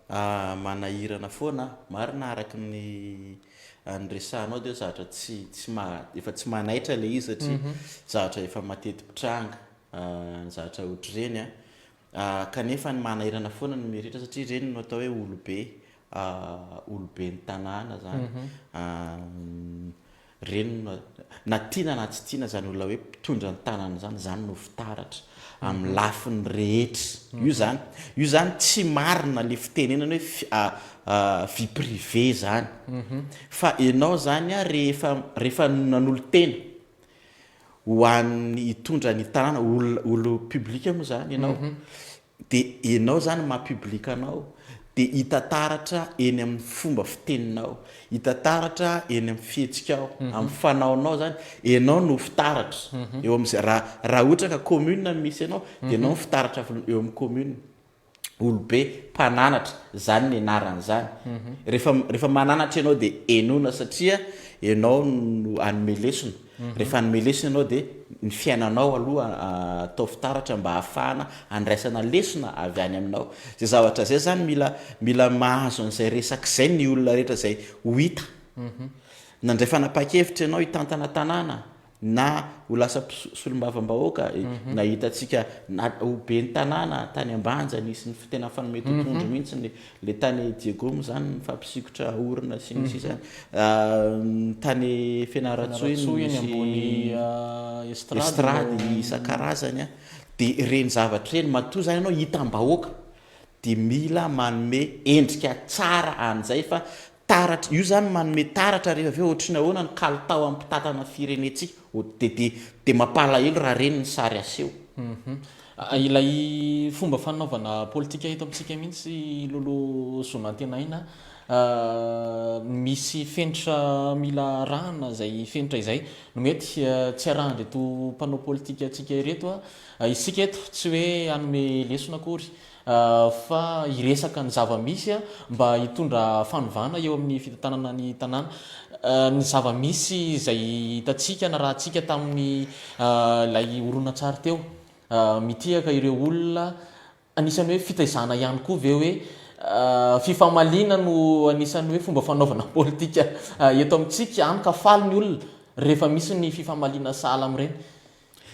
manahirana foana marina araky ny andresanao dia zavatra efa tsy manaitra le izy satria zavatra efa mateti-pitranga zavatra ohatr'ireny kanefa ny manahirana foana ny mirehetra satria ireny no atao hoe olobe ny tanàna zany reny na tiana na tsy tiana zany olona hoe mpitondra ny tanàna zany no fitaratra amin'ny lafiny rehetra io zany tsy marina le fitenenana hoe vie privé zany fa ianao zany rehefa nanolo tena ho an'ny hitondra ny tanàna olo publika moa zany ianao dia ianao zany mapublika anao dia hitantaratra eny amin'ny fomba fiteninao, hitantaratra eny amin'ny fihetsikao, amin'ny fanaonao zany ianao no fitaratra eo amin'izay raha ohatra ka commune misy ianao dia ianao fitaratra eo amin'ny commune. Olobe mpananatra zany ny anaran'izany rehefa mananatra ianao dia enona satria ianao no anome lesona rehefa anome lesona ianao dia ny fiainanao aloha atao fitaratra mba hahafahana andraisana lesona avy any aminao. Zay zavatra zay zany mila mahazo an'izay resaka izay ny olona rehetra zay ho hita nandray fanapa-kevitra ianao hitantana tanàna na ho lasa Solom-Bavambahoaka na hitantsika ho be ny tanàna tany Ambanja nisy ny tena fanome tontondro mihitsy le tany Diego zany fampisikotra orona sy ny sisa tany Fanirisoa ambony estrady isan-karazany dia reny zavatra reny matoa zany ianao hitam-bahoaka dia mila manome endrika tsara an'izay fa taratra io zany manome taratra rehefa aveo ohatriny ahoana ny kalitao amin'ny mpitatana firenetsika dia mampalahelo raha reny ny sary aseho. Ilay fomba fanaovana politika eto amintsika mihitsy lolo zonantenaina misy fenitra mila rahana zay fenitra izay no mety tsy arahana reto mpanao politika atsika ireto isika eto tsy hoe anome lesona akory fa iresaka ny zava-misy mba hitondra fanovana eo amin'ny fitantanana ny tanàna ny zava-misy zay hitatsika na raha tsika tamin'ny lay oronan-tsary teo mitiaka ireo olona anisany hoe fitaizana ihany koa ve hoe fifamaliana no anisany hoe fomba fanaovana politika eto amintsika any ka faly ny olona rehefa misy ny fifamaliana sahala amin'ireny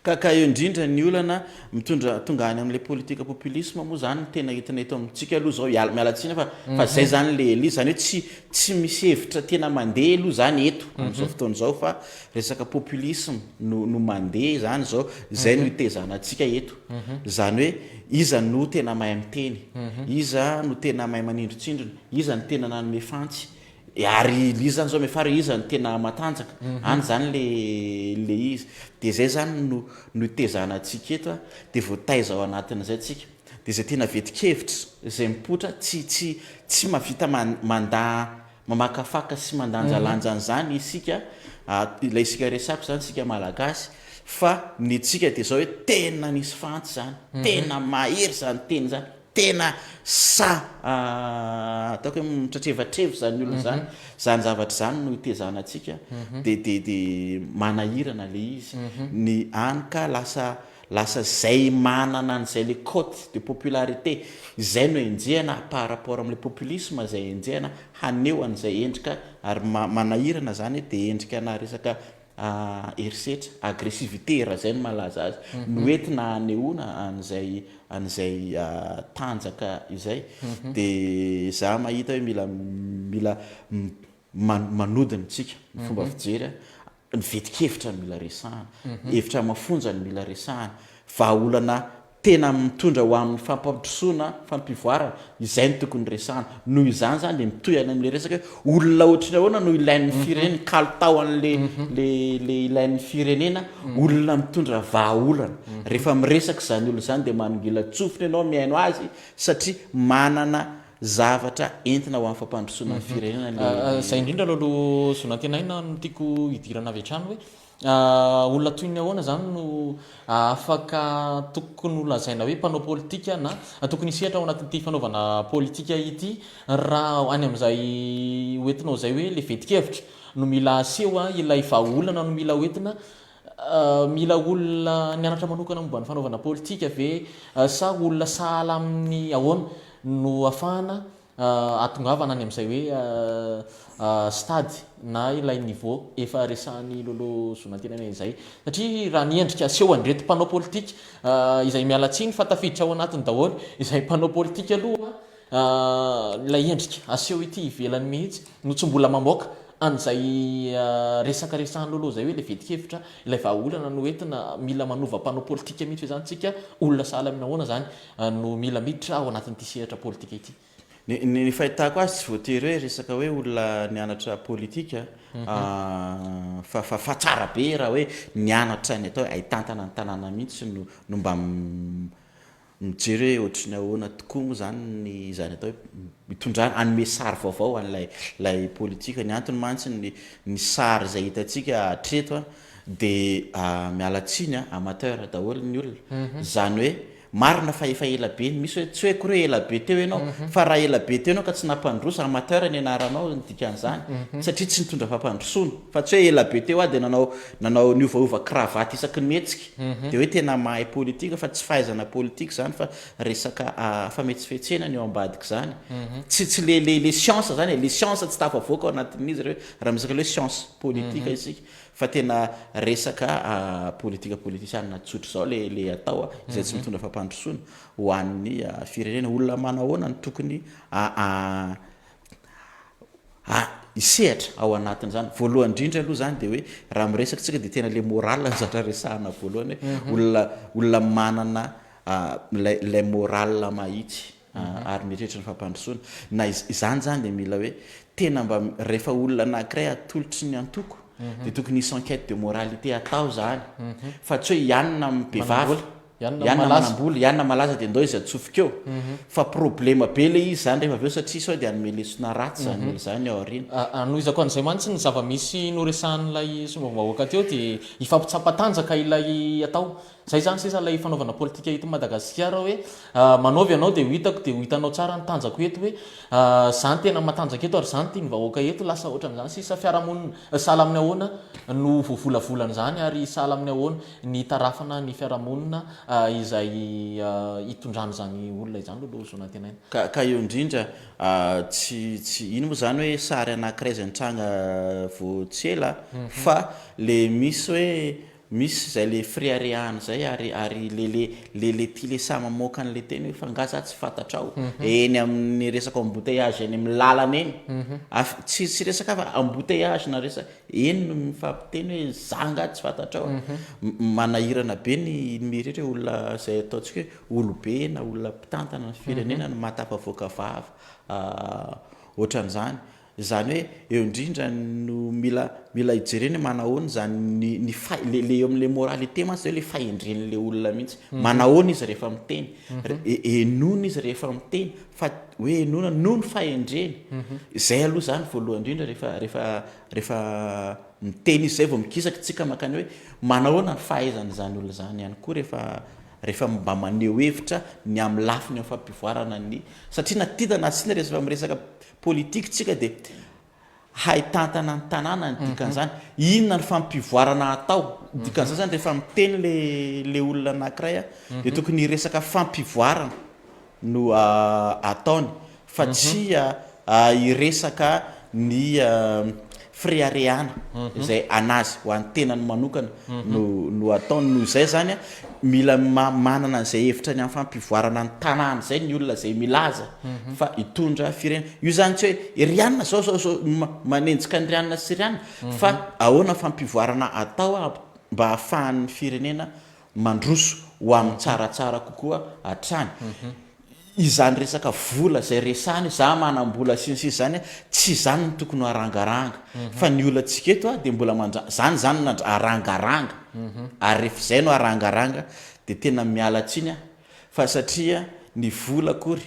ka eo indrindra ny olana mitondra tonga any amin'ilay politika populisme moa zany tena hitina eto amintsika aloha zao mialatsina fa zay zany le zany hoe tsy misy hevitra tena mandeha aloha zany eto amin'izao fotoana izao fa resaka populisme no mandeha zany zao zay no hitezana antsika eto zany hoe iza no tena mahay miteny iza no tena mahay manindrotsindrona iza no tena nanome fantsy ary izy zany zao mefara izy ny tena matanjaka any zany le izy dia zay zany no hitezana antsika eto dia voataiza ao anatin'izay tsika dia zay tena vetikevitra zay mipotra tsy mavita mamakafaka sy mandanjalanjana zany isika ilay isika resako zany isika malagasy fa ny tsika dia zao hoe tena nisy fantsy zany tena mahery zany teny zany tena ataoko hoe mitratrevatrevo zany olona zany zavatra zany no hitezana atsika dia manahirana le izy ny any ka lasa zay manana an'izay le cote de popularité izay no enjehana par rapport amin'ilay populisme zay enjehana haneo an'izay endrika ary manahirana zany dia endrikana resaka erisetra agressivité raha zay no malaza azy noentina anehoana an'izay tanjaka izay dia za mahita hoe mila manodina tsika ny fomba fijery ny vetikevitra ny mila resahana hevitra mafonja ny mila resahana vahaolana tena mitondra ho amin'ny fampandrosoana fampivoarana izay no tokony resahana noho izany zany dia mitohana amin'ilay resaka olona ohatriny ahoana no ilain'ny firenena kalitao an'le ilain'ny firenena olona mitondra vahaolana rehefa miresaka zany olona zany dia manongila tsofina ianao mihaino azy satria manana zavatra entina ho amin'ny fampandrosoana ny firenena zay indrindra lolo zonantenaina no tiako hidirana avy hatrany hoe olona toy ny ahoana zany no afaka tokony lazaina hoe mpanao politika na tokony hisehatra ao anatin'ity fanaovana politika ity raha any amin'izay hoentinao zay hoe le vetikevitra no mila aseho ilay vahaolana no mila hoentina mila olona nianatra manokana momba ny fanaovana politika ve sa olona sahala amin'ny ahoana no afahana atongavana any amin'izay hoe stady na ilay niveau efa resahan'ny lolo zonatena izay satria raha niendrika aseho andreto mpanao politika izay mialatsiny fa tafiditra ao anatiny daholo izay mpanao politika aloha ilay endrika aseho ity ivelany mihitsy no tsy mbola mamoaka an'izay resaka resahan'ny lolo zay hoe le vedikevitra ilay vahaolana no entina mila manova mpanao politika mihitsy hoe zany tsika olona sahala amina ahoana zany no mila miditra ao anatin'ity sehatra politika ity. Ny fahitako azy tsy voatery hoe resaka hoe olona nianatra politika fa tsara be raha hoe nianatra ny atao ahitantana ny tanàna mihitsy no mba mijery hoe ohatry ny ahoana tokoa moa zany zany atao hoe mitondrana anome sary vaovao an'lay politika. Ny antony mantsy ny sary izay hitantsika hatreto dia mialatsiny amateur daholo ny olona zany hoe marina fa efa ela be misy hoe tsy hoe koa hoe ela be teo ianao fa raha ela be teo ianao ka tsy nampandrosa amateur ny anaranao ny dikan'izany satria tsy nitondra fampandrosoana fa tsy hoe ela be teo dia nanao niovaova kravaty isaky ny mihetsika dia hoe tena mahay politika fa tsy fahaizana politika zany fa resaka fametsifetsena ny ao ambadika zany tsy le science zany le science tsy tafavoaka ao anatin'izy hoe raha misaka le science politika isika fa tena resaka politika politisianina tsotra zao le atao izay tsy mitondra fampandrosoana ho an'ny firenena olona manao ahoana ny tokony isehatra ao anatiny zany voalohany indrindra aloha zany dia hoe raha miresaka tsika dia tena le moral zatra resahana voalohany hoe olona manana lay moral mahitsy ary mieritreritra ny fampandrosoana na izany zany dia mila hoe tena mba rehefa olona anankiray atolotry ny antoko dia tokony isy enquête de moralité atao zany fa tsy hoe ianona mibevavy ianona manambola ianona malaza dia ndao izy atsofika eo fa problema be le izy zany rehefa aveo satria sao dia anome lesona ratsy zany olo zany ao aoriana anohizako an'izay mantsy ny zava-misy noresahan'ilay Solom-Bavambahoaka teo dia ifampitsapatanjaka ilay atao zay zany sisa lay fanaovana politika eto Madagascar hoe manaovy ianao dia hitako dia hitanao tsara ny tanjako eto hoe zany tena matanjaka eto ary zany tiany vahoaka eto lasa ohatran'izany sisa fiarahamonina sahala amin'ny ahoana no voavolavolana zany ary sahala amin'ny ahoana ny tarafana ny fiarahamonina izay hitondrana zany olona izany lolo zonatenaina ka eo indrindra tsy ino moa zany hoe sary anankiray izay nitranga voatsela fa le misy hoe misy zay le friaréana zay ary le ty le sa mamoaka an'le teny hoe fangaza tsy fantatrao eny amin'ny resaka embouteillage eny amin'ny lalana eny tsy resaka fa embouteillage na resaka eny no mifampiteny hoe zanga tsy fantatrao manahirana be ny mieritre olona zay ataontsika hoe olobe na olona mpitantana ny firenena no matafavoaka vava ohatran'izany zany hoe eo indrindra no mila ijereny manahoana zany le eo amin'le moralité mantsy hoe le fahendren'le olona mihitsy manahoana izy rehefa miteny enona izy rehefa miteny fa hoe enona noho ny fahendreny zay aloha zany voalohany indrindra rehefa miteny izy zay vao mikisaka tsika makany hoe manahoana ny fahaizana zany olona zany ihany koa rehefa mba maneho hevitra ny amin'ny lafiny amin'ny fampivoarana ny satria natita na sina rehefa miresaka politika tsika dia haitantana ny tanàna ny dikan'izany inona ny fampivoarana atao dikan'izany zany rehefa miteny le olona anankiray dia tokony resaka fampivoarana no ataony fa tsy iresaka ny friaréana izay anazy ho an'ny tenany manokana no ataony noho izay zany mila manana izay hevitra ny amin'ny fampivoarana ny tanàna zay ny olona zay milaza fa hitondra firenena io zany tsy hoe rianina zao manenjika ny rianina sy rianina fa ahoana fampivoarana atao mba ahafahan'ny firenena mandroso ho amin'ny tsaratsara kokoa hatrany izany resaka vola zay resany za manambola sinsy zany tsy zany ny tokony arangaranga fa ny olantsika eto dia mbola zany arangaranga ary rehefa zay no arangaranga dia tena mialatsiny fa satria ny vola akory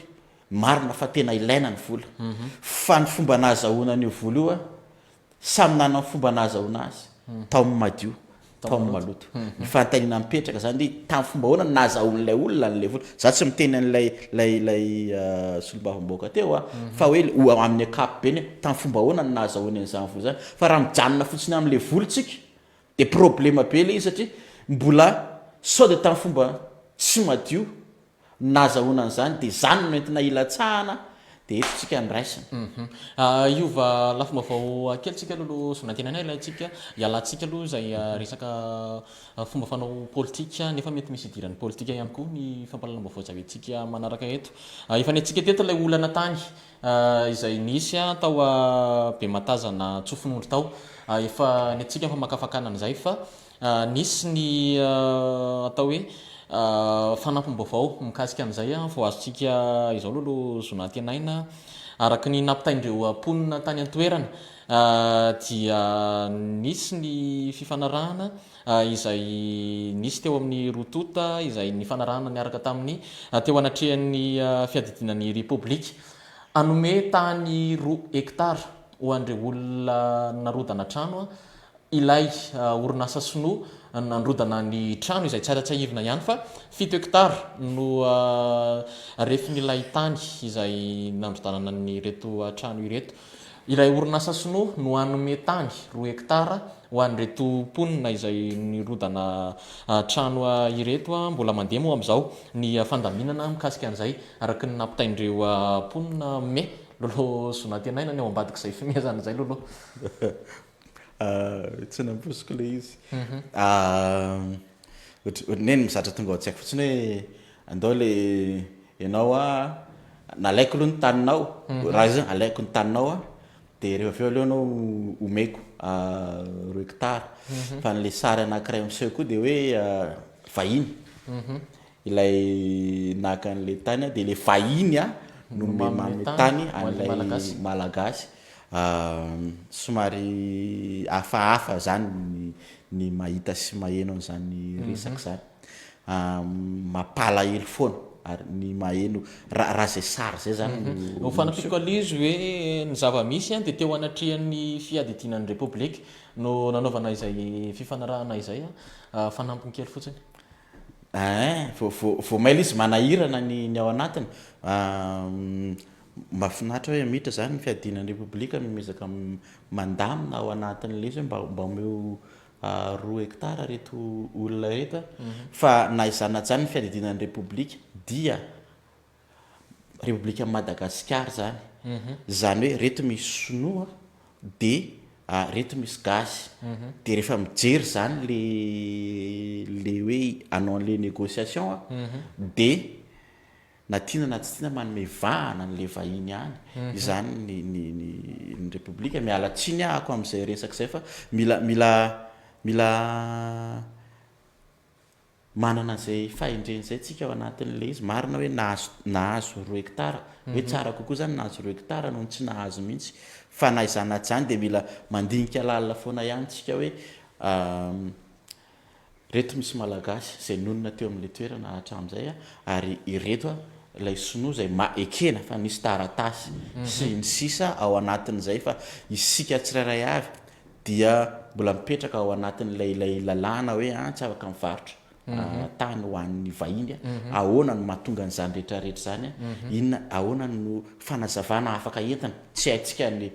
marina fa tena ilaina ny vola fa ny fomba nahazahoana an'io vola io samy nanana ny fomba nahazahoana azy tao amin'ny madio tao amin'ny maloto ny fanontaniana mipetraka zany hoe tamin'ny fomba ahoana ny nahazahoan'ilay olona n'ilay vola za tsy miteny an'lay Solom-Bavambahoaka teo fa hoe amin'ny ankapobeny tamin'ny fomba ahoana ny nahazahoany an'izany vola zany fa raha mijanona fotsiny amin'ilay vola tsika dia problema be le izy satria mbola sao dia tamin'ny fomba tsy madio nahazahoana an'izany dia zany no entina ilatsahana dia etsitsika andraisana. Iova lafombaovao akelitsika aloha sonatena nay ilatsika ialantsika aloha izay resaka fomba fanao politika nefa mety misy idiran'ny politika ihany koa ny fampalalam-baovao zaventsika manaraka eto. Efa netsika teto ilay olana tany izay nisy tao Bematazana tsofinondry tao. Efa netsika fa makafakanana izay fa nisy ny atao hoe fanampim-baovao mikasika an'izay vao azontsika izao lolo zonatenaina araky ny nampitaindreo ponina tany an-toerana dia nisy ny fifanarahana izay nisy teo amin'ny rotota izay ny fanarahana niaraka tamin'ny teo anatrehan'ny fiadidinan'ny Republika anome tany 2 hektara ho an'ireo olona narodana trano ilay orinasa sinoa nandrodana ny trano izay tsaratsahivina ihany fa 7 hektara no refin'ilay tany izay nandrodanana ny reto trano ireto. Ilay orinasa sinoa no hanome tany 2 hektara ho an'ireto mponina izay nirodana trano ireto mbola mandeha moa amin'izao ny fandaminana mikasika an'izay araky ny nampitaindreo mponina me lolo zonatenaina ny ao ambadik'izay fimezana izay lolo. Tsy namposiko le izy neny mizatra tonga ao tsy haiko fotsiny hoe andao le ianao nalaiko aloha ny taninao raha izy alaiko ny taninao dia rehefa avy eo aloha anao omeko 2 hektara fa n'le sary anankiray miseho koa dia hoe vahiny ilay naka an'le tany dia le vahiny no manome tany an'ilay malagasy. Somary hafahafa zany ny mahita sy maheno an'izany resaka zany mapala hely foana ary ny maheno raha zay sary zay zany ho fanapiko alizy hoe ny zava-misy dia teo anatrehan'ny fiadidinan'ny Republika no nanaovana izay fifanarahana izay fanampiny kely fotsiny. Vao maila izy manahirana ny ao anatiny mahafinaritra hoe miditra zany ny fiadinan'ny Republika mezaka mandamina ao anatin'le izy hoe mba omeo 2 hektara reto olona reto fa na izana zany ny fiadidinan'ny Republika dia Republika Madagascar zany zany hoe reto misy sinoa dia reto misy gasy dia rehefa mijery zany le hoe anao an'le négociation dia na tiana na tsy tiana manome vahana n'le vahiny any izany ny Republika miala tsiny ako amin'izay resaka izay fa mila manana izay fahendreny izay tsika ao anatin'le izy marina hoe nahazo 2 hektara hoe tsara kokoa zany nahazo 2 hektara noho tsy nahazo mihitsy fa na izana zany dia mila mandinika lalina foana ihany tsika hoe reto misy malagasy izay nonina teo amin'le toerana hatramin'izay ary ireto ilay sinoa izay ekena fa nisy taratasy sy ny sisa ao anatin'izay fa isika tsirairay avy dia mbola mipetraka ao anatin'ilay lalàna hoe tsy afaka mivarotra tany ho an'ny vahiny ahoana no mahatonga an'izany rehetrarehetra zany inona ahoana no fanazavana afaka entina tsy haintsika ny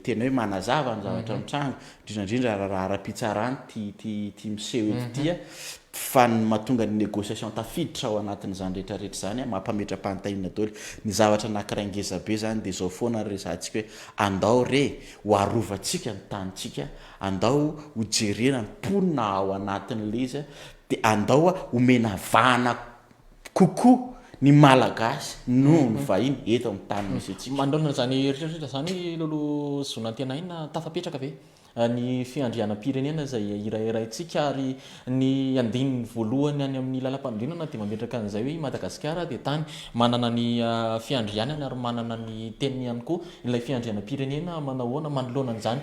tena hoe manazava ny zavatra mitranga indrindrandrindra raha ara-pitsarany ty miseho eto fa ny mahatonga ny négociation tafiditra ao anatin'izany rehetrarehetra zany mampametra-panontaniana daholo ny zavatra anankiray ngeza be zany dia zao foana ny resantsika hoe andao re ho arovantsika ny tanyntsika andao ho jerena ny mponina ao anatin'le izy dia andao homena vahana kokoa ny malagasy noho ny vahiny eto amin'ny tany misy atsika. Mandrona zany eritreritra zany lolo zonatenaina tafapetraka ve ny fiandrianam-pirenena izay irairaintsika ary ny andininy voalohany any amin'ny lalam-pandrinana dia mametraka an'izay hoe Madagascar dia tany manana ny fiandrianany ary manana ny teniny ihany koa ilay fiandrianam-pirenena manahoana manoloana an'izany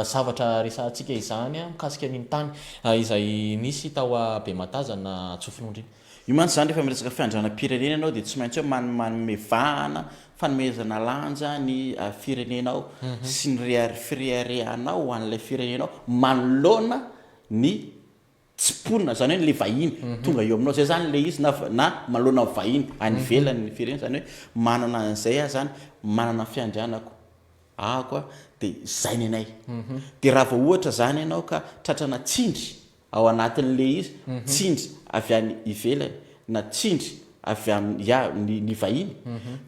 zavatra resantsika izany mikasika an'iny tany izay nisy tao Bematazana tsofinondry. Io mantsy zany rehefa miresaka fiandrianam-pirenena ianao dia tsy maintsy hoe manome vahana fanomezana lanja ny firenenao sy ny fireharehanao ho an'ilay firenenao manoloana ny tsiponina zany hoe le vahiny tonga eo aminao zay zany le izy na manoloana vahiny any ivelany ny firenena zany hoe manana an'izay zany manana fiandrianako ako dia zay ny anay dia raha vao ohatra zany ianao ka tratrana tsindry ao anatin'le izy tsindry avy any ivelany na tsindry avy ny vahiny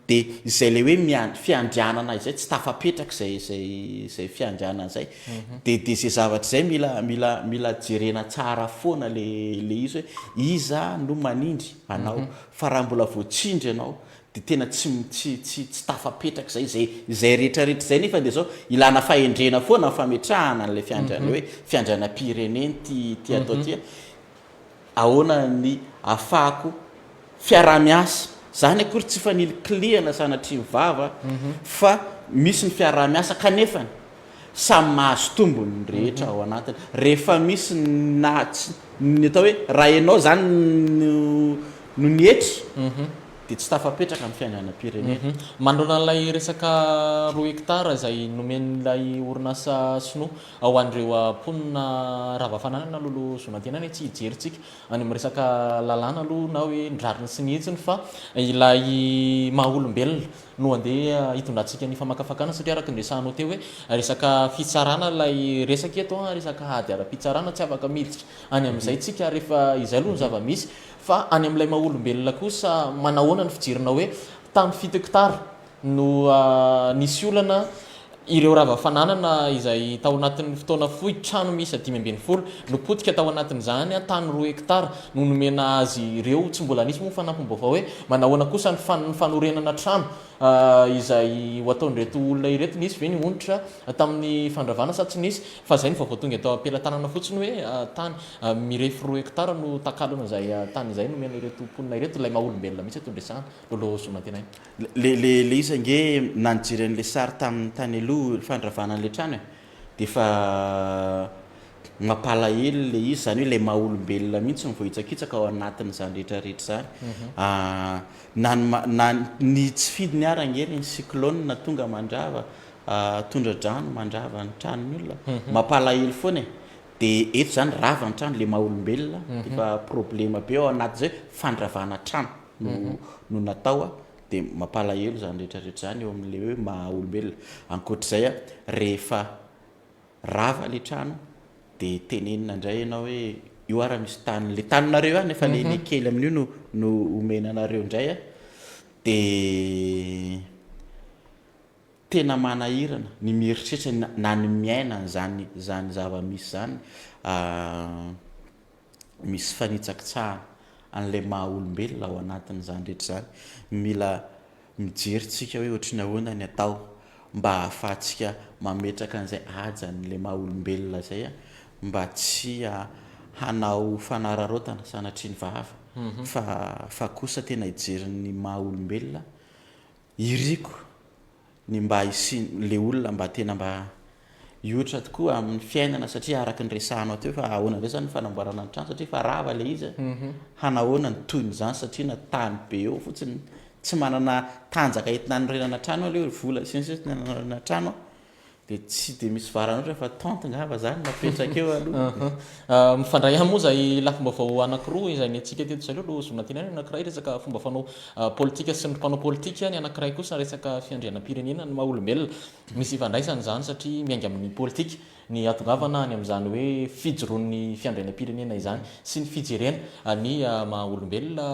dia izay le hoe fiandrianana izay tsy tafapetraka zay fiandrianana zay dia zay zavatra zay mila jerena tsara foana le izy hoe iza no manindry anao fa raha mbola voatsindry anao dia tena tsy tafapetraka zay rehetrarehetra zay nefa dia zao ilana fahendrena foana fametrahana n'lay fiandriana hoe fiandriana pireneny ty atao ty ahoana ny afahako fiarah-miasa zany akory tsy fanily kliana sanatria mivava fa misy ny fiarah-miasa kanefany samy mahazo tombony rehetra ao anatiny rehefa misy ny atao hoe raha ianao zany no nihetra dia tsy tafapetraka amin'ny fiandriana pirenena mandrona n'ilay resaka 2 hektara izay nomen'ilay orinasa sinoa ao an'ireo mponina ravafananana lolo zonatena any tsy hijeritsika any amin'ny resaka lalàna aloha na hoe ndrariny sy nihitsiny fa ilay maha-olombelona no andeha hitondrantsika ny famakafakana satria araka ndresahanao teo hoe resaka fitsarana ilay resaka eto resaka ady ara-pitsarana tsy afaka miditra any amin'izay tsika rehefa izay aloha ny zava-misy fa any amin'ilay maha-olombelona kosa manahoana ny fijirina hoe tamin'ny 7 hektara no nisy olana ireo ravafananana izay tao anatin'ny fotoana fohy trano misy 570 no potika tao anatin'izany tany 2 hektara no nomena azy ireo tsy mbola nisy moa fanampim-baovao hoe manahoana kosa ny fanorenana trano izay ho ataon'ireto olona ireto nisy ve nihonitra tamin'ny fandravana sa tsy nisy fa zay ny vaovao tonga atao ampelantanana fotsiny hoe tany mirefy 2 hektara no takalona izay tany izay nomena ireto mponina ireto ilay maha-olombelona mihitsy atondresana lolo zonatena le izy ange nanijeren'le sary tamin'ny tany aloha fandravana an'le trano dia fa mampalahelo le izy zany hoe ilay maha-olombelona mihitsy ny vohitsakitsaka ao anatin'izany rehetrarehetra zany ny tsy fidy ny arangeny ny cyclone tonga mandrava tondra-drano mandrava ny tranony olona mampalahelo foana dia eto zany rava ny trano le maha-olombelona dia fa problema be ao anaty zay fandravana trano no natao dia mampalahelo zany rehetrarehetra zany eo amin'le hoe maha-olombelona ankoatr'izay rehefa rava le trano dia tenenina indray ianao hoe io ara misy tany le taninareo nefa le kely amin'io no omenanareo indray dia tena manahirana ny mieritreritra na ny miaina zany zava-misy zany misy fanitsakitsahana an'ilay maha-olombelona ao anatin'izany rehetra zany mila mijeritsika hoe ohatrany ahoana ny atao mba ahafahantsika mametraka an'izay ajan'ilay maha-olombelona zay mba tsy hanao fanararaotana sanatria ny vava fa kosa tena hijerin'ny maha-olombelona iriko ny mba le olona mba tena mba iotra tokoa amin'ny fiainana satria araka ny resahanao teo fa ahoana ndray zany ny fanamboarana ny trano satria fa rava le izy hanahoana ny toy n'izany satria na tany be eo fotsiny tsy manana tanjaka entina nyrenana trano le vola sinsy nanana trano dia tsy dia misy varana ohatra fa tante ngava zany napetraka eo aloha mifandray moa zay lafim-baovao anankiroa izay ny antsika teto zay lo zonatenany anankiray resaka fomba fanao politika sy ny mpanao politika ny anankiray kosa resaka fiandrianam-pirenena ny maha-olombelona misy ifandraisany zany satria miainga amin'ny politika ny atongavana ny amin'izany hoe fijoroan'ny fiandrianam-pirenena izany sy ny fijerena ny maha-olombelona